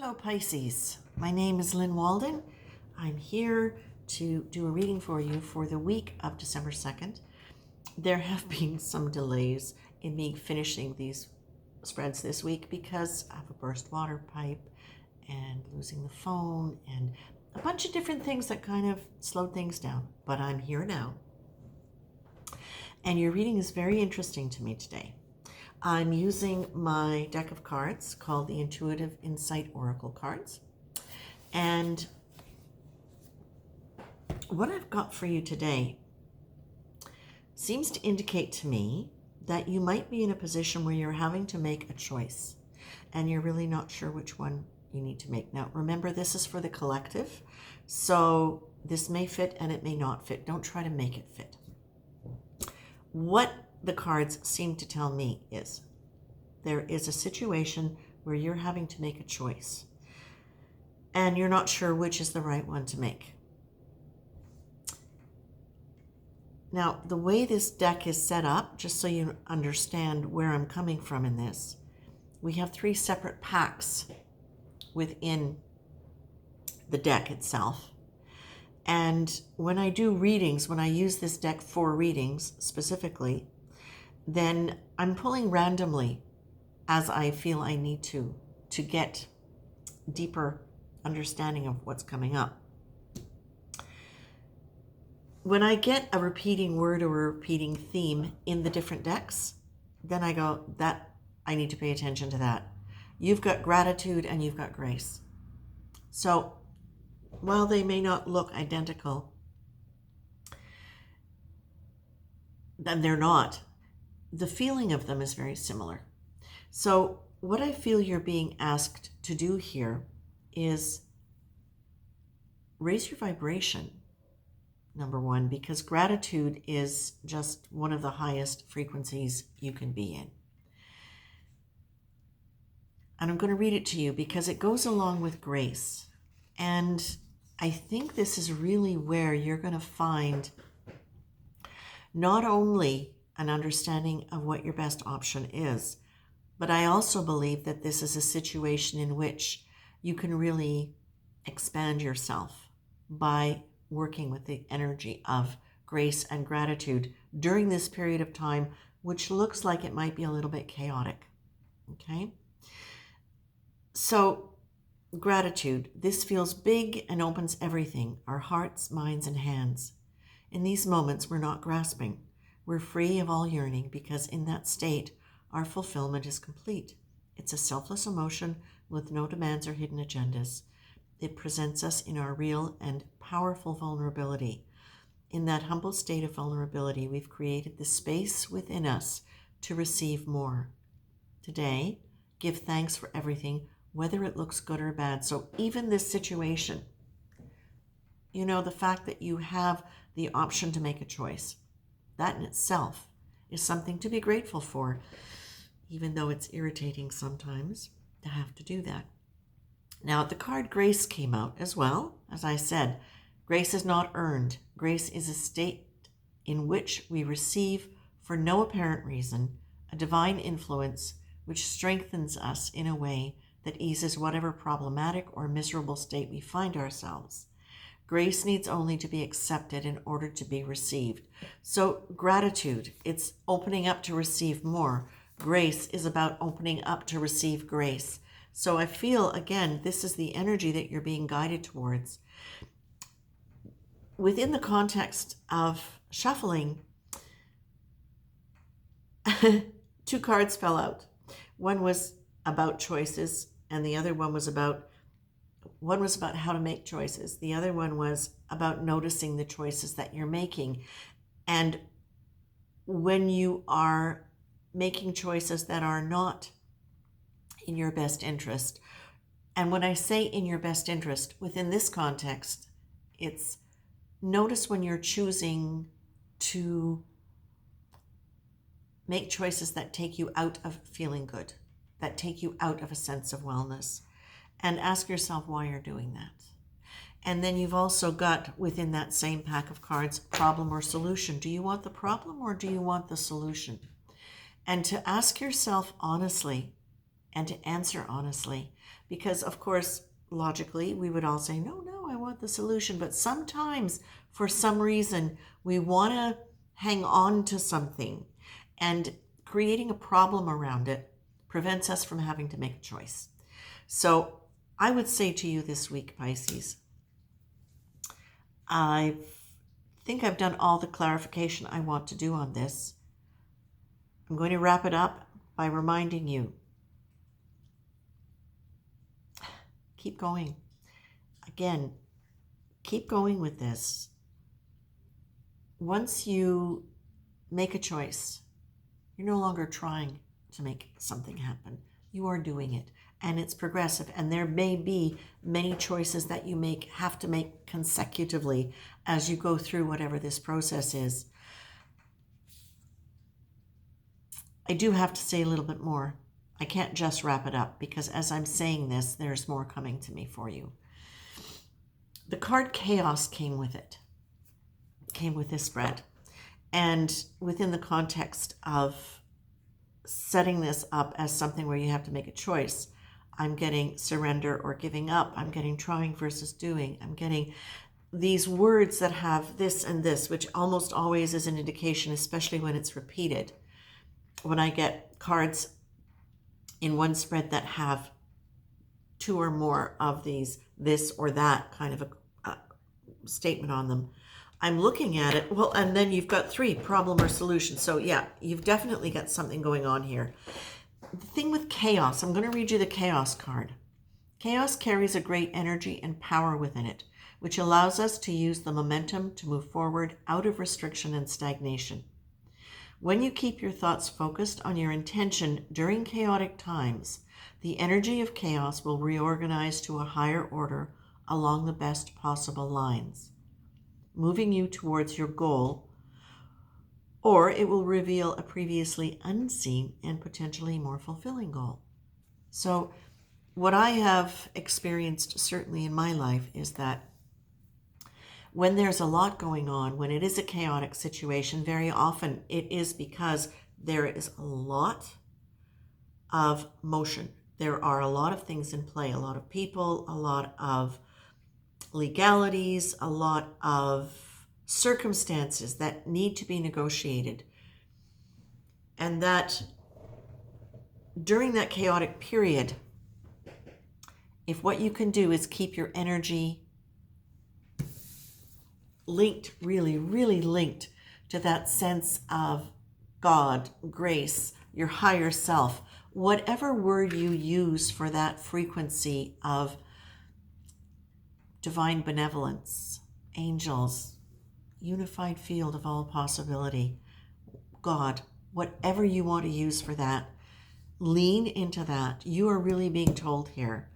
Hello Pisces, my name is Lynn Walden. I'm here to do a reading for you for the week of December 2nd. There have been some delays in me finishing these spreads this week because I have a burst water pipe and losing the phone and a bunch of different things that kind of slowed things down. But I'm here now. And your reading is very interesting to me today. I'm using my deck of cards called the Intuitive Insight Oracle cards. And what I've got for you today seems to indicate to me that you might be in a position where you're having to make a choice and you're really not sure which one you need to make. Now, remember, this is for the collective, so this may fit and it may not fit. Don't try to make it fit. What the cards seem to tell me is there is a situation where you're having to make a choice and you're not sure which is the right one to make. Now, the way this deck is set up, just so you understand where I'm coming from in this, we have 3 separate packs within the deck itself. And when I do readings, when I use this deck for readings specifically, then I'm pulling randomly as I feel I need to get deeper understanding of what's coming up. When I get a repeating word or a repeating theme in the different decks, then I go, that I need to pay attention to that. You've got gratitude and you've got grace. So while they may not look identical, then they're not. The feeling of them is very similar. So what I feel you're being asked to do here is raise your vibration, number one, because gratitude is just one of the highest frequencies you can be in. And I'm going to read it to you because it goes along with grace. And I think this is really where you're going to find not only an understanding of what your best option is, but I also believe that this is a situation in which you can really expand yourself by working with the energy of grace and gratitude during this period of time, which looks like it might be a little bit chaotic. Okay? So, gratitude. This feels big and opens everything, our hearts, minds, and hands. In these moments, we're not grasping. We're free of all yearning because in that state, our fulfillment is complete. It's a selfless emotion with no demands or hidden agendas. It presents us in our real and powerful vulnerability. In that humble state of vulnerability, we've created the space within us to receive more. Today, give thanks for everything, whether it looks good or bad. So even this situation, you know, the fact that you have the option to make a choice, that in itself is something to be grateful for, even though it's irritating sometimes to have to do that. Now, the card Grace came out as well. As I said, grace is not earned. Grace is a state in which we receive, for no apparent reason, a divine influence which strengthens us in a way that eases whatever problematic or miserable state we find ourselves. Grace needs only to be accepted in order to be received. So gratitude, it's opening up to receive more. Grace is about opening up to receive grace. So I feel, again, this is the energy that you're being guided towards. Within the context of shuffling, 2 cards fell out. One was about choices, and the other one was about how to make choices. The other one was about noticing the choices that you're making. And when you are making choices that are not in your best interest, and when I say in your best interest, within this context, it's notice when you're choosing to make choices that take you out of feeling good, that take you out of a sense of wellness, and ask yourself why you're doing that. And then you've also got within that same pack of cards, problem or solution. Do you want the problem or do you want the solution? And to ask yourself honestly, and to answer honestly. Because, of course, logically, we would all say, no, I want the solution. But sometimes, for some reason, we want to hang on to something, and creating a problem around it prevents us from having to make a choice. So I would say to you this week, Pisces, I think I've done all the clarification I want to do on this. I'm going to wrap it up by reminding you, keep going. Again, keep going with this. Once you make a choice, you're no longer trying to make something happen. You are doing it, and it's progressive. And there may be many choices that you have to make consecutively as you go through whatever this process is. I do have to say a little bit more. I can't just wrap it up, because as I'm saying this, there's more coming to me for you. The card Chaos came with it. Came with this spread. And within the context of setting this up as something where you have to make a choice, I'm getting surrender or giving up. I'm getting trying versus doing. I'm getting these words that have this and this, which almost always is an indication, especially when it's repeated. When I get cards in one spread that have two or more of these, this or that kind of a statement on them, I'm looking at it, well, and then you've got 3, problem or solution. So yeah, you've definitely got something going on here. The thing with chaos, I'm going to read you the chaos card. Chaos carries a great energy and power within it, which allows us to use the momentum to move forward out of restriction and stagnation. When you keep your thoughts focused on your intention during chaotic times, the energy of chaos will reorganize to a higher order along the best possible lines, moving you towards your goal, or it will reveal a previously unseen and potentially more fulfilling goal. So what I have experienced, certainly in my life, is that when there's a lot going on, when it is a chaotic situation, very often it is because there is a lot of motion. There are a lot of things in play, a lot of people, a lot of legalities, a lot of circumstances that need to be negotiated. And that during that chaotic period, if what you can do is keep your energy linked, really, really linked to that sense of God, grace, your higher self, whatever word you use for that frequency of divine benevolence, angels, unified field of all possibility, God, whatever you want to use for that, lean into that. You are really being told here,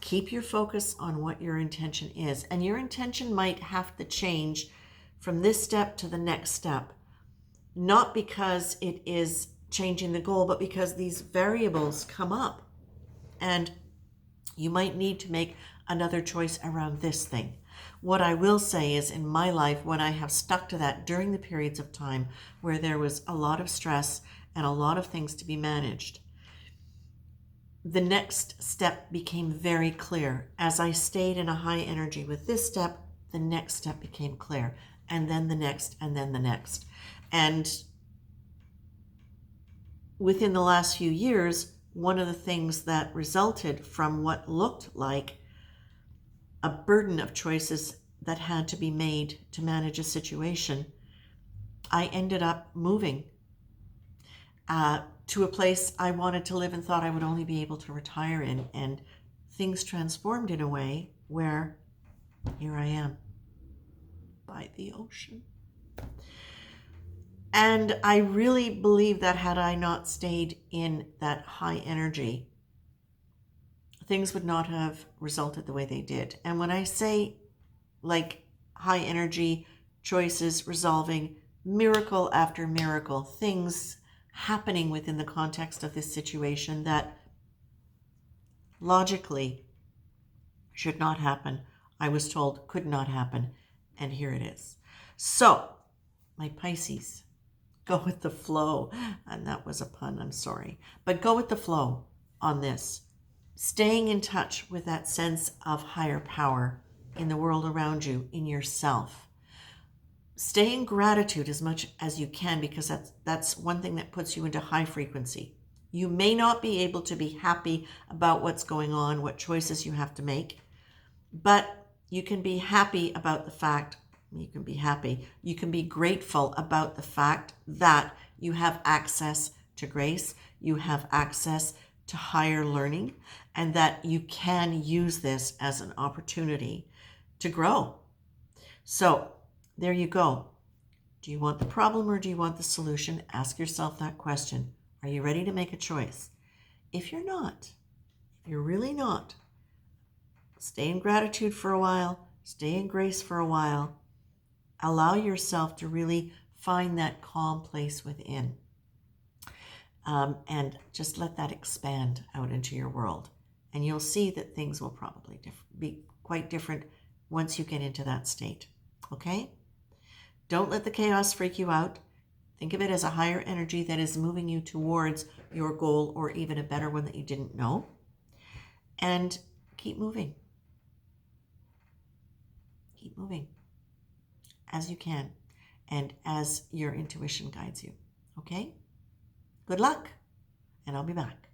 keep your focus on what your intention is. And your intention might have to change from this step to the next step, not because it is changing the goal, but because these variables come up. And you might need to make another choice around this thing. What I will say is, in my life, when I have stuck to that during the periods of time where there was a lot of stress and a lot of things to be managed, the next step became very clear. As I stayed in a high energy with this step, the next step became clear, and then the next, and then the next. And within the last few years, one of the things that resulted from what looked like a burden of choices that had to be made to manage a situation, I ended up moving to a place I wanted to live and thought I would only be able to retire in. And things transformed in a way where here I am by the ocean. And I really believe that had I not stayed in that high energy, things would not have resulted the way they did. And when I say like high energy choices resolving miracle after miracle, things happening within the context of this situation that logically should not happen, I was told could not happen, and here it is. So, my Pisces, go with the flow. And that was a pun, I'm sorry. But go with the flow. on this. Staying in touch with that sense of higher power in the world around you, in yourself. Stay in gratitude as much as you can, because that's one thing that puts you into high frequency. You may not be able to be happy about what's going on, what choices you have to make, but you can be happy about the fact, you can be grateful about the fact that you have access to grace, you have access to higher learning, and that you can use this as an opportunity to grow. So there you go. Do you want the problem or do you want the solution? Ask yourself that question. Are you ready to make a choice? If you're not, if you're really not, stay in gratitude for a while, stay in grace for a while. Allow yourself to really find that calm place within. And just let that expand out into your world. And you'll see that things will probably be quite different once you get into that state. Okay? Don't let the chaos freak you out. Think of it as a higher energy that is moving you towards your goal, or even a better one that you didn't know. And keep moving. Keep moving as you can and as your intuition guides you. Okay? Good luck, and I'll be back.